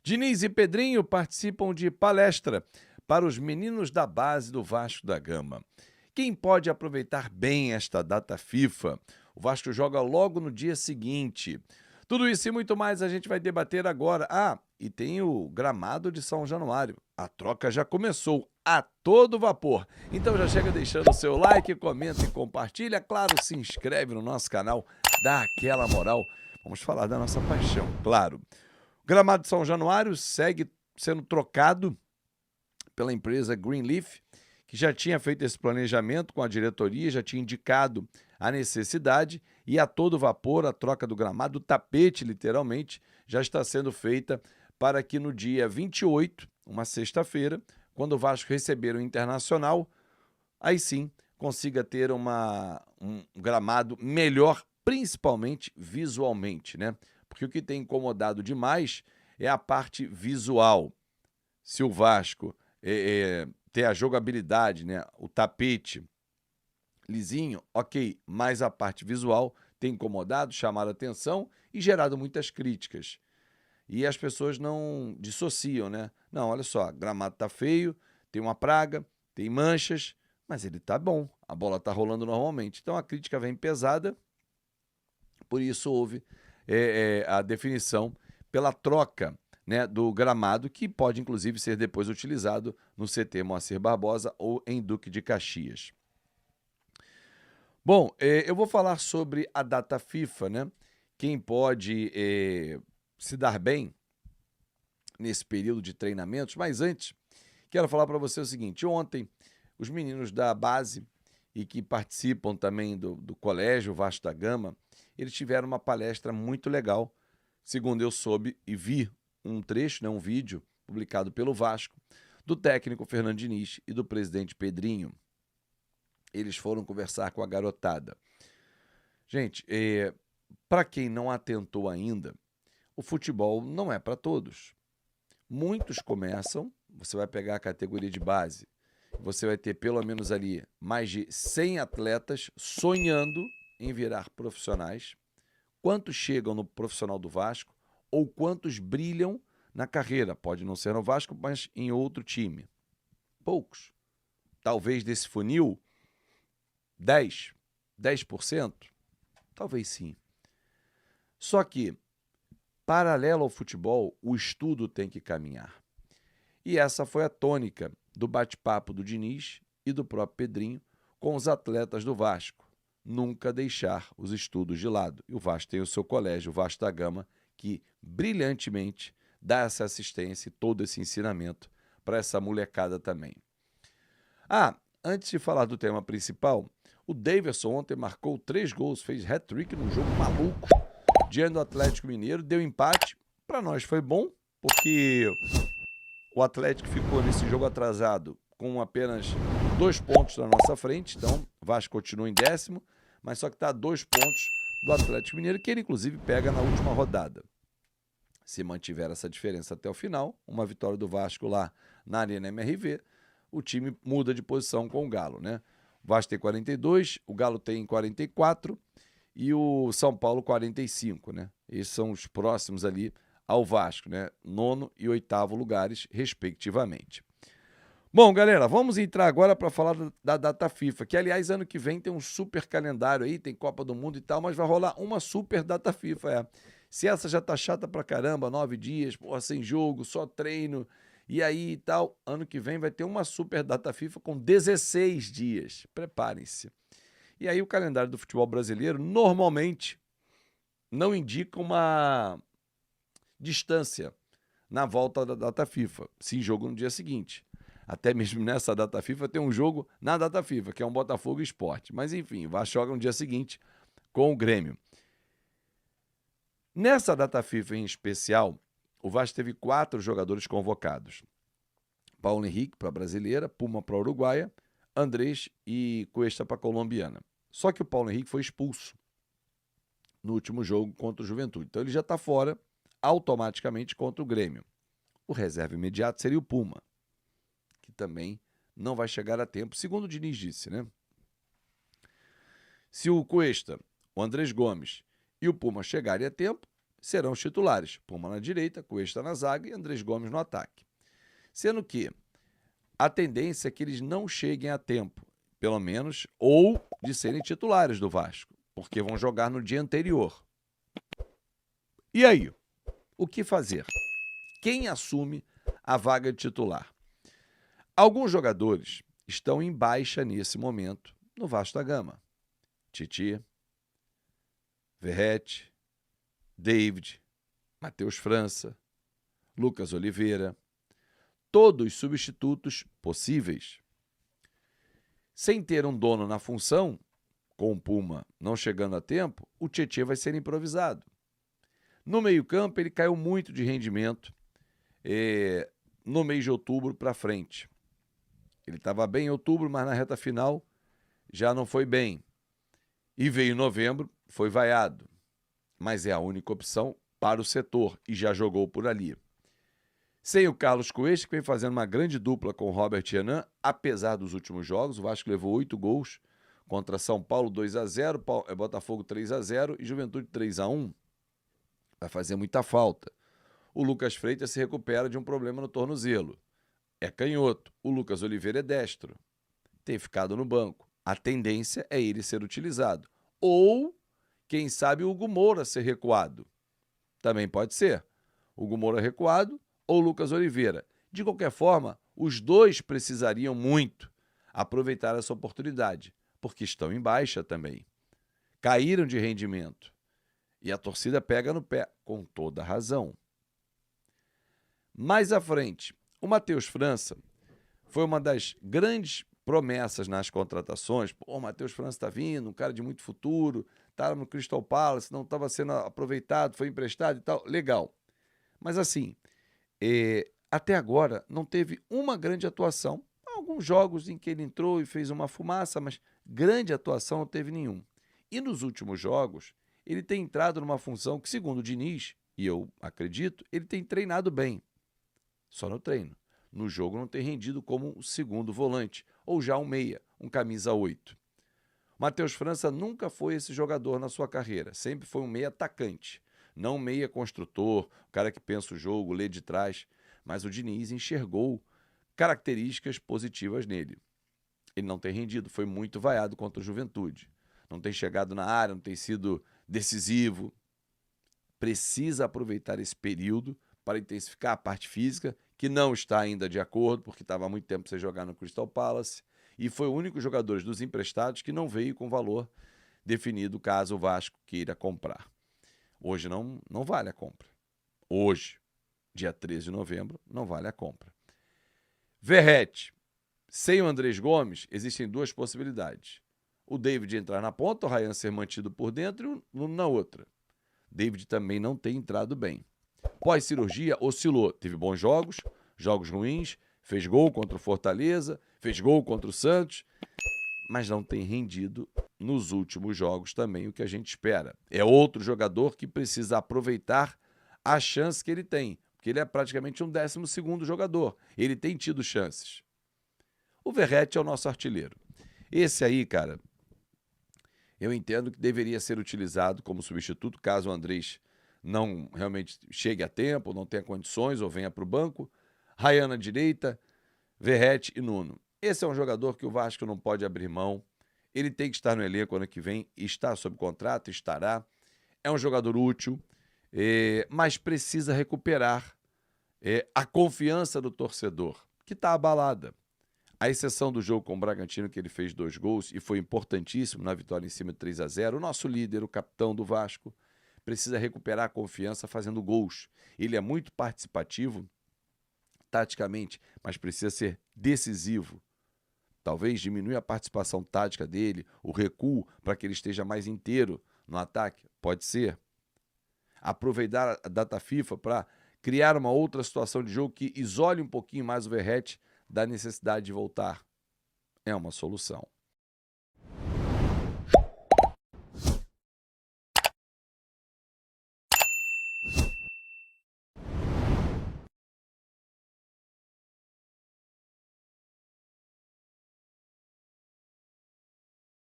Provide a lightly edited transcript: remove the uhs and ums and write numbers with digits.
Diniz e Pedrinho participam de palestra para os meninos da base do Vasco da Gama. Quem pode aproveitar bem esta data FIFA? O Vasco joga logo no dia seguinte. Tudo isso e muito mais a gente vai debater agora. E tem o gramado de São Januário. A troca já começou a todo vapor. Então já chega deixando o seu like, comenta e compartilha. Claro, se inscreve no nosso canal, dá aquela moral. Vamos falar da nossa paixão, claro. O gramado de São Januário segue sendo trocado pela empresa Greenleaf, que já tinha feito esse planejamento com a diretoria, já tinha indicado a necessidade e a todo vapor a troca do gramado, o tapete literalmente, já está sendo feita para que no dia 28, uma sexta-feira, quando o Vasco receber o Internacional, aí sim consiga ter um gramado melhor, principalmente visualmente, né? Porque o que tem incomodado demais é a parte visual. Se o Vasco ter a jogabilidade, né, o tapete lisinho, ok, mas a parte visual tem incomodado, chamado a atenção e gerado muitas críticas. E as pessoas não dissociam, né? Não, olha só, gramado tá feio, tem uma praga, tem manchas, mas ele tá bom, a bola tá rolando normalmente. Então a crítica vem pesada, por isso houve a definição pela troca, né, do gramado, que pode inclusive ser depois utilizado no CT Moacir Barbosa ou em Duque de Caxias. Bom, eu vou falar sobre a data FIFA, né? Quem pode se dar bem nesse período de treinamentos, mas antes, quero falar para você o seguinte: ontem, os meninos da base e que participam também do Colégio Vasco da Gama, eles tiveram uma palestra muito legal, segundo eu soube e vi um trecho, né, um vídeo publicado pelo Vasco, do técnico Fernando Diniz e do presidente Pedrinho. Eles foram conversar com a garotada. Gente, para quem não atentou ainda, o futebol não é para todos. Muitos começam, você vai pegar a categoria de base, você vai ter pelo menos ali mais de 100 atletas sonhando em virar profissionais. Quantos chegam no profissional do Vasco ou quantos brilham na carreira? Pode não ser no Vasco, mas em outro time. Poucos. Talvez desse funil, 10%? Talvez sim. Só que, paralelo ao futebol, o estudo tem que caminhar. E essa foi a tônica do bate-papo do Diniz e do próprio Pedrinho com os atletas do Vasco. Nunca deixar os estudos de lado. E o Vasco tem o seu colégio, o Vasco da Gama, que brilhantemente dá essa assistência e todo esse ensinamento para essa molecada também. Antes de falar do tema principal, o Daverson ontem marcou 3 gols, fez hat-trick num jogo maluco diante do Atlético Mineiro, deu empate. Para nós foi bom, porque o Atlético ficou nesse jogo atrasado com apenas 2 pontos na nossa frente, então o Vasco continua em 10º, mas só que está a 2 pontos do Atlético Mineiro, que ele inclusive pega na última rodada. Se mantiver essa diferença até o final, uma vitória do Vasco lá na Arena MRV, o time muda de posição com o Galo, né? O Vasco tem 42, o Galo tem 44 e o São Paulo 45, né? Esses são os próximos ali ao Vasco, né? 9º e 8º lugares, respectivamente. Bom, galera, vamos entrar agora para falar da data FIFA, que, aliás, ano que vem tem um super calendário aí, tem Copa do Mundo e tal, mas vai rolar uma super data FIFA, Se essa já tá chata pra caramba, 9 dias, porra, sem jogo, só treino, e aí e tal, ano que vem vai ter uma super data FIFA com 16 dias. Preparem-se. E aí o calendário do futebol brasileiro normalmente não indica uma distância na volta da data FIFA, sim, jogo no dia seguinte. Até mesmo nessa data FIFA tem um jogo na data FIFA, que é um Botafogo Sport. Mas enfim, o Vasco joga no dia seguinte com o Grêmio. Nessa data FIFA em especial, o Vasco teve 4 jogadores convocados. Paulo Henrique para a brasileira, Puma para a uruguaia, Andrés e Cuesta para a colombiana. Só que o Paulo Henrique foi expulso no último jogo contra o Juventude. Então ele já está fora automaticamente contra o Grêmio. O reserva imediato seria o Puma, que também não vai chegar a tempo, segundo o Diniz disse, né? Se o Cuesta, o Andrés Gomes e o Puma chegarem a tempo, serão os titulares. Puma na direita, Cuesta na zaga e Andrés Gomes no ataque. Sendo que a tendência é que eles não cheguem a tempo, pelo menos, ou de serem titulares do Vasco, porque vão jogar no dia anterior. E aí? O que fazer? Quem assume a vaga de titular? Alguns jogadores estão em baixa nesse momento no Vasco da Gama. Titi, Verratti, David, Matheus França, Lucas Oliveira, todos substitutos possíveis. Sem ter um dono na função, com o Puma não chegando a tempo, o Tietê vai ser improvisado. No meio-campo, ele caiu muito de rendimento no mês de outubro para frente. Ele estava bem em outubro, mas na reta final já não foi bem. E veio em novembro, foi vaiado. Mas é a única opção para o setor e já jogou por ali. Sem o Carlos Cuesta, que vem fazendo uma grande dupla com o Robert Renan, apesar dos últimos jogos, o Vasco levou 8 gols contra São Paulo 2-0, Botafogo 3-0 e Juventude 3-1. Vai fazer muita falta. O Lucas Freitas se recupera de um problema no tornozelo. É canhoto. O Lucas Oliveira é destro. Tem ficado no banco. A tendência é ele ser utilizado. Ou, quem sabe, o Hugo Moura ser recuado. Também pode ser. Hugo Moura recuado ou Lucas Oliveira. De qualquer forma, os dois precisariam muito aproveitar essa oportunidade, porque estão em baixa também. Caíram de rendimento. E a torcida pega no pé, com toda razão. Mais à frente, o Matheus França foi uma das grandes promessas nas contratações. O Matheus França está vindo, um cara de muito futuro, estava no Crystal Palace, não estava sendo aproveitado, foi emprestado e tal. Legal. Mas assim, até agora não teve uma grande atuação. Alguns jogos em que ele entrou e fez uma fumaça, mas grande atuação não teve nenhum. E nos últimos jogos, ele tem entrado numa função que, segundo o Diniz, e eu acredito, ele tem treinado bem. Só no treino. No jogo não tem rendido como o segundo volante, ou já um meia, um camisa 8. Matheus França nunca foi esse jogador na sua carreira, sempre foi um meia atacante, não um meia construtor, o cara que pensa o jogo, lê de trás, mas o Diniz enxergou características positivas nele. Ele não tem rendido, foi muito vaiado contra o Juventude. Não tem chegado na área, não tem sido decisivo. Precisa aproveitar esse período para intensificar a parte física, que não está ainda de acordo, porque estava há muito tempo sem jogar no Crystal Palace, e foi o único jogador dos emprestados que não veio com valor definido caso o Vasco queira comprar. Hoje não vale a compra. Hoje, dia 13 de novembro, não vale a compra. Verratti, sem o Andrés Gomes, existem duas possibilidades. O David entrar na ponta, o Ryan ser mantido por dentro e o na outra. David também não tem entrado bem. Pós-cirurgia, oscilou. Teve bons jogos, jogos ruins, fez gol contra o Fortaleza, fez gol contra o Santos, mas não tem rendido nos últimos jogos também o que a gente espera. É outro jogador que precisa aproveitar a chance que ele tem, porque ele é praticamente um 12º jogador. Ele tem tido chances. O Verratti é o nosso artilheiro. Esse aí, cara, eu entendo que deveria ser utilizado como substituto, caso o Andrés não realmente chegue a tempo, não tenha condições ou venha para o banco. Ryan na direita, Verratti e Nuno. Esse é um jogador que o Vasco não pode abrir mão. Ele tem que estar no elenco ano que vem, está sob contrato, estará. É um jogador útil, mas precisa recuperar a confiança do torcedor, que está abalada. A exceção do jogo com o Bragantino, que ele fez 2 gols e foi importantíssimo na vitória em cima de 3-0. O nosso líder, o capitão do Vasco, precisa recuperar a confiança fazendo gols. Ele é muito participativo, taticamente, mas precisa ser decisivo. Talvez diminuir a participação tática dele, o recuo, para que ele esteja mais inteiro no ataque. Pode ser. Aproveitar a data FIFA para criar uma outra situação de jogo que isole um pouquinho mais o Verratti da necessidade de voltar. É uma solução.